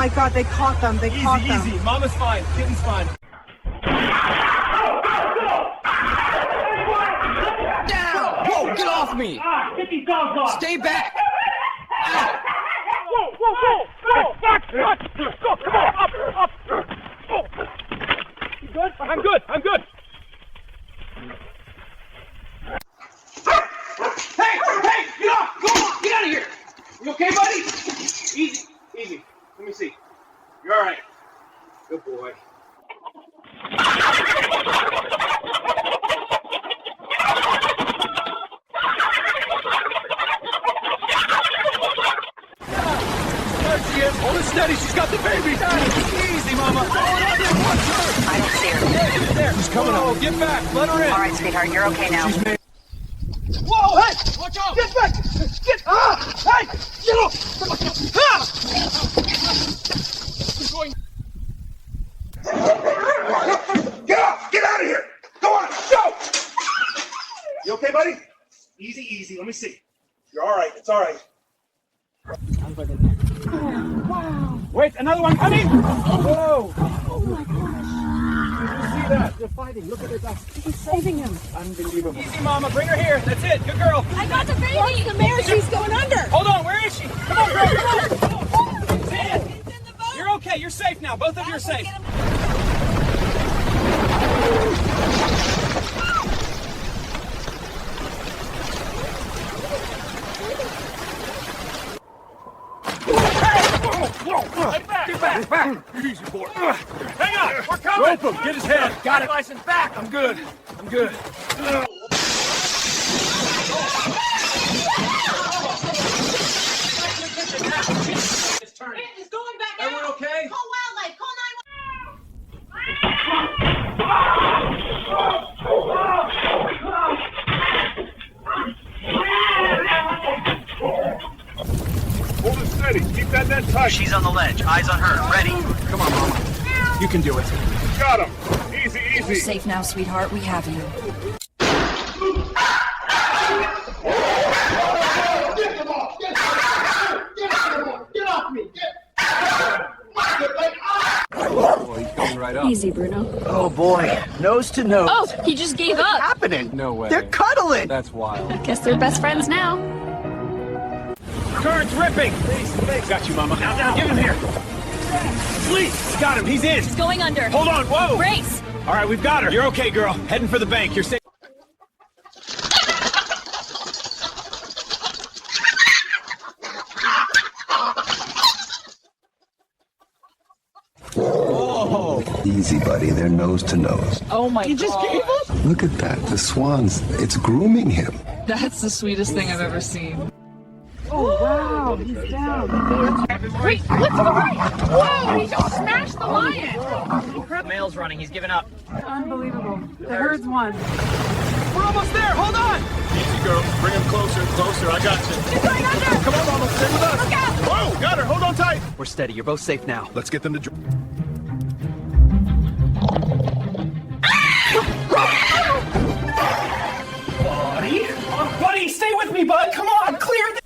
my God, they caught them. They caught them. Easy. Mama's fine. Kitten's fine. Down! Whoa, get off me! Get these dogs off! Stay back! Whoa! Back! Go! Come on! Up! You good? I'm good. Hey! Get off! Go on! Get out of here! You okay, buddy? Easy. Let me see. You're all right. Good boy. There she is. Hold it steady. She's got the baby. Easy, Mama. I don't see her. There. She's coming up. Get back. Let her in. All right, sweetheart, you're okay now. She's made. Whoa! Hey! Watch out! Get back! Get! Hey! Get off! He's going. Get off! Get out of here! Go on! Go! You okay, buddy? Easy. Let me see. You're all right. It's all right. Wow. Wait, another one coming! Whoa! Oh my gosh. See that? They're fighting. Look at it. He's saving him. Unbelievable. Easy, Mama. Bring her here. That's it. Good girl. I got the baby. What's the mayor? She's going under. Hold on. Where is she? Come on, girl. Come on. He's in the boat. You're okay. You're safe now. Both of you are safe. Get back! Easy, boy. Hang on! We're coming! Rope him. Get his head. Got it. License back! I'm good. It's turning. It's going back Everyone out. okay? Call wildlife. Call 911. Hold it steady. Keep that net tight. She's on the ledge. Eyes on her. Ready. Come on, Mama. You can do it. Got him. Easy. You're safe now, sweetheart. We have you. Get off me! Boy, he's coming right up. Easy, Bruno. Oh boy, nose to nose. Oh, he just gave up. Happening? No way. They're cuddling. That's wild. Guess they're best friends now. Current's ripping! Got you, Mama. Now, give him here. Please! Got him. He's in. He's going under. Hold on. Whoa! Brace. All right, we've got her. You're okay, girl. Heading for the bank. You're safe. Easy, buddy. They're nose to nose. Oh my God. Just gave up? Look at that. The swans. It's grooming him. That's the sweetest thing I've ever seen. Oh, wow. He's down. Wait, look to the right. Whoa, he just smashed the lion. The male's running. He's giving up. Unbelievable. The herd's won. We're almost there. Hold on. Easy, girl. Bring him closer. I got you. She's going under. Come on, Mama. Stay with us. Look out. Whoa! Got her. Hold on tight. We're steady. You're both safe now. Let's get them to. Buddy, stay with me, bud. Come on. Clear the...